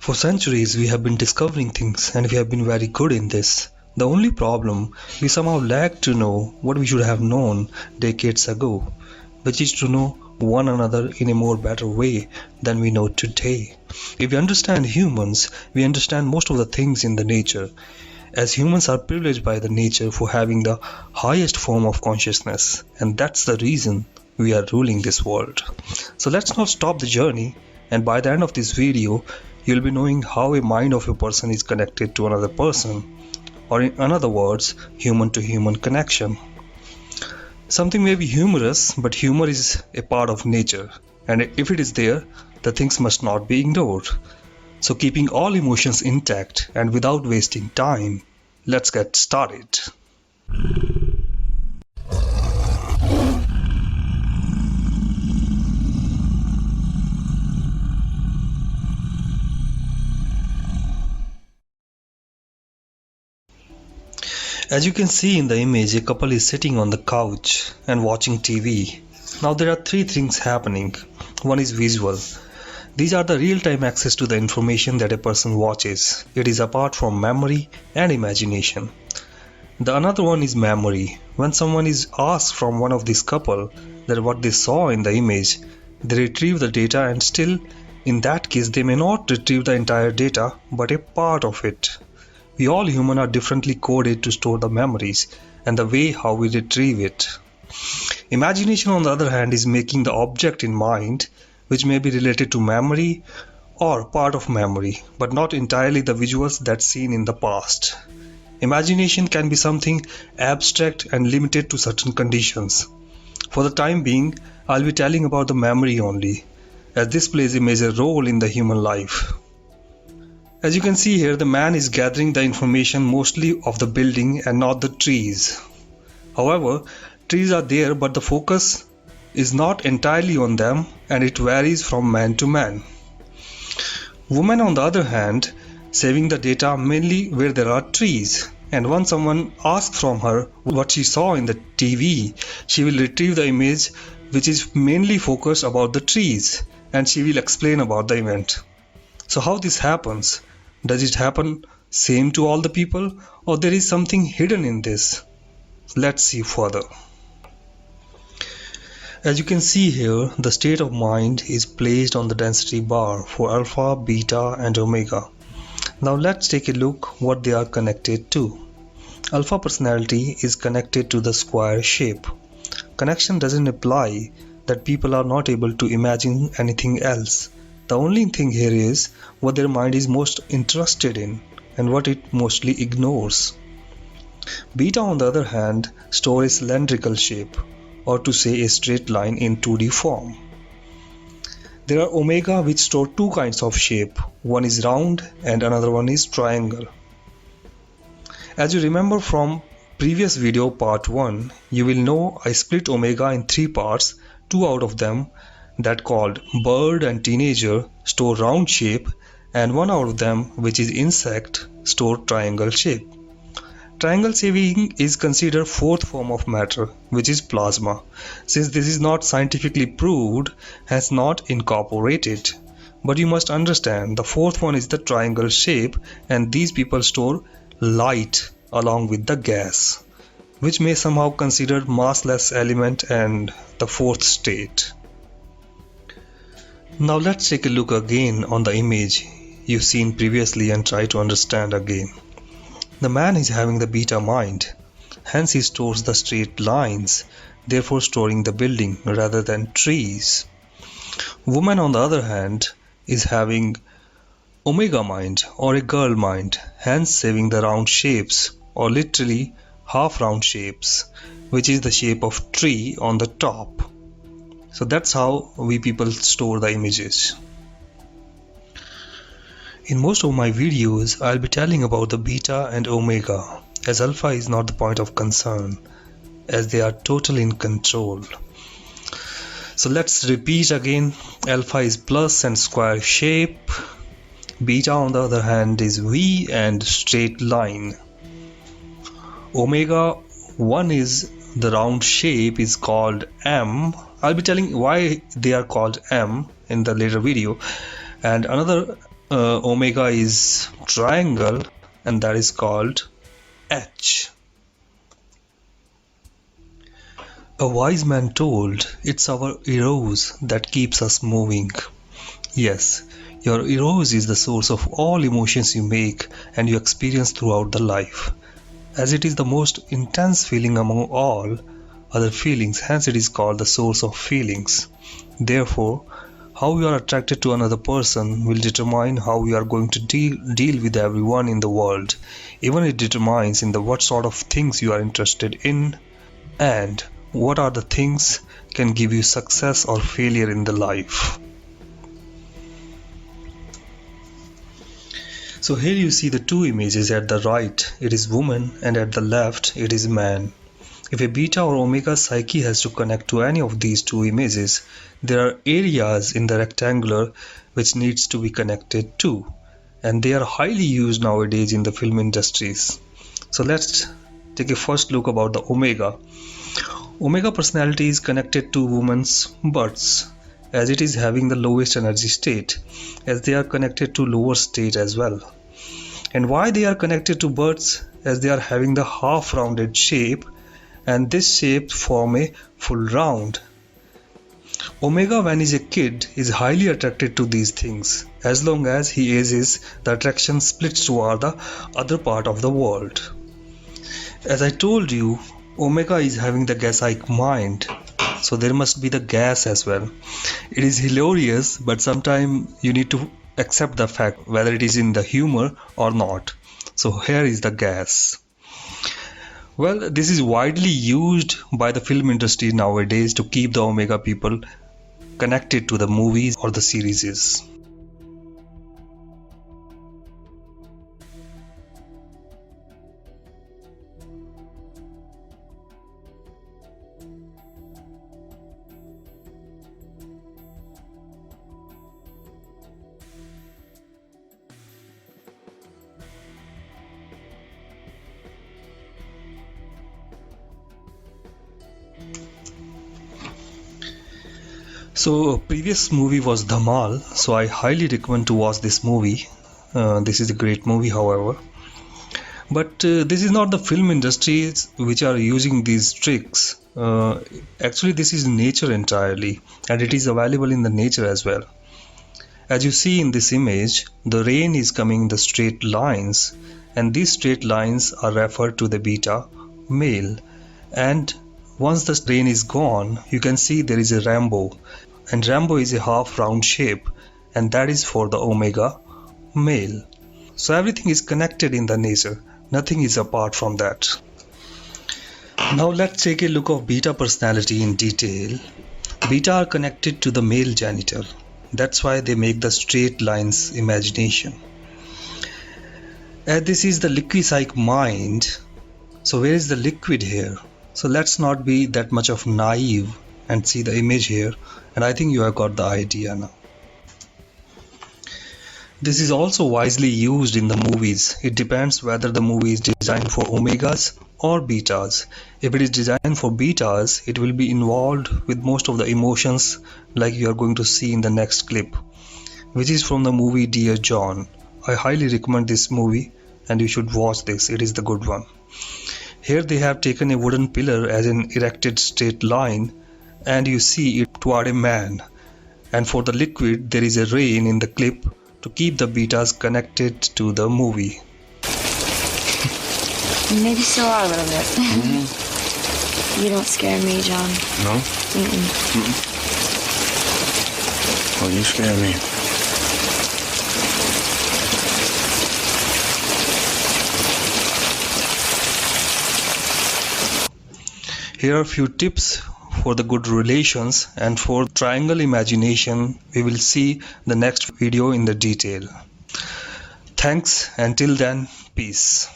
For centuries we have been discovering things and we have been very good in this. The only problem, we somehow lack to know what we should have known decades ago, which is to know one another in a more better way than we know today. If we understand humans, we understand most of the things in the nature, as humans are privileged by the nature for having the highest form of consciousness, and that's the reason we are ruling this world. So let's not stop the journey, and by the end of this video you'll be knowing how a mind of a person is connected to another person, or in other words, human to human connection. Something may be humorous, but humor is a part of nature, and if it is there, the things must not be ignored. So keeping all emotions intact and without wasting time, let's get started. As you can see in the image, a couple is sitting on the couch and watching TV. Now there are three things happening. One is visual. These are the real-time access to the information that a person watches. It is apart from memory and imagination. The another one is memory. When someone is asked from one of this couple that what they saw in the image, they retrieve the data, and still in that case they may not retrieve the entire data but a part of it. We all humans are differently coded to store the memories and the way how we retrieve it. Imagination, on the other hand, is making the object in mind, which may be related to memory or part of memory, but not entirely the visuals that's seen in the past. Imagination can be something abstract and limited to certain conditions. For the time being, I'll be telling about the memory only, as this plays a major role in the human life. As you can see here, the man is gathering the information mostly of the building and not the trees. However, trees are there, but the focus is not entirely on them, and it varies from man to man. Woman, on the other hand, saving the data mainly where there are trees, and when someone asks from her what she saw in the TV, she will retrieve the image which is mainly focused about the trees, and she will explain about the event. So how this happens? Does it happen same to all the people, or there is something hidden in this? Let's see further. As you can see here, the state of mind is placed on the density bar for alpha, beta and omega. Now let's take a look what they are connected to. Alpha personality is connected to the square shape. Connection doesn't imply that people are not able to imagine anything else. The only thing here is what their mind is most interested in and what it mostly ignores. Beta, on the other hand, stores a cylindrical shape, or to say a straight line in 2D form. There are omega which store two kinds of shape. One is round and another one is triangle. As you remember from previous video part 1, you will know I split omega in three parts. Two out of them, that called bird and teenager, store round shape, and one out of them, which is insect, store triangle shape. Triangle shaping is considered fourth form of matter, which is plasma. Since this is not scientifically proved, has not incorporated. But you must understand the fourth one is the triangle shape, and these people store light along with the gas, which may somehow considered massless element and the fourth state. Now let's take a look again on the image you've seen previously and try to understand again. The man is having the beta mind, hence he stores the straight lines, therefore storing the building rather than trees. Woman, on the other hand, is having omega mind or a girl mind, hence saving the round shapes or literally half round shapes, which is the shape of tree on the top. So that's how we people store the images. In most of my videos, I'll be telling about the beta and omega, as alpha is not the point of concern, as they are totally in control. So let's repeat again. Alpha is plus and square shape. Beta, on the other hand, is V and straight line. Omega 1 is the round shape, is called M. I'll be telling why they are called M in the later video. And another omega is triangle, and that is called H. A wise man told, "It's our eros that keeps us moving." Yes, your eros is the source of all emotions you make and you experience throughout the life, as it is the most intense feeling among all other feelings, hence it is called the source of feelings. Therefore, how you are attracted to another person will determine how you are going to deal with everyone in the world. Even it determines in the what sort of things you are interested in and what are the things can give you success or failure in the life. So here you see the two images. At the right it is woman and at the left it is man. If a beta or omega psyche has to connect to any of these two images, there are areas in the rectangular which needs to be connected to, and they are highly used nowadays in the film industries. So let's take a first look about the omega. Omega personality is connected to woman's births, as it is having the lowest energy state, as they are connected to lower state as well. And why they are connected to births? As they are having the half rounded shape, and this shape form a full round. Omega, when is a kid, is highly attracted to these things. As long as he ages, the attraction splits toward the other part of the world. As I told you, omega is having the gas-like mind, so there must be the gas as well. It is hilarious, but sometimes you need to accept the fact whether it is in the humor or not. So here is the gas. Well, this is widely used by the film industry nowadays to keep the omega people connected to the movies or the series. So previous movie was Dhamal, so I highly recommend to watch this movie. This is a great movie, however. But this is not the film industries which are using these tricks. Actually, this is nature entirely, and it is available in the nature as well. As you see in this image, the rain is coming in the straight lines, and these straight lines are referred to the beta male. And once the rain is gone, you can see there is a rainbow, and rainbow is a half round shape, and that is for the omega male. So everything is connected in the nature, nothing is apart from that. Now let's take a look of beta personality in detail. Beta are connected to the male genital, that's why they make the straight lines imagination. As this is the liquid-like mind, so where is the liquid here? So let's not be that much of naive and see the image here, and I think you have got the idea now. This is also wisely used in the movies. It depends whether the movie is designed for omegas or betas. If it is designed for betas, it will be involved with most of the emotions like you are going to see in the next clip, which is from the movie Dear John. I highly recommend this movie and you should watch this, it is the good one. Here they have taken a wooden pillar as an erected straight line, and you see it toward a man. And for the liquid, there is a rain in the clip to keep the betas connected to the movie. Maybe still are a little bit. Mm-hmm. You don't scare me, John. No? Mm-mm. Mm-mm. Well, you scare me. Here are a few tips for the good relations, and for triangle imagination we will see the next video in the detail. Thanks, until then, peace.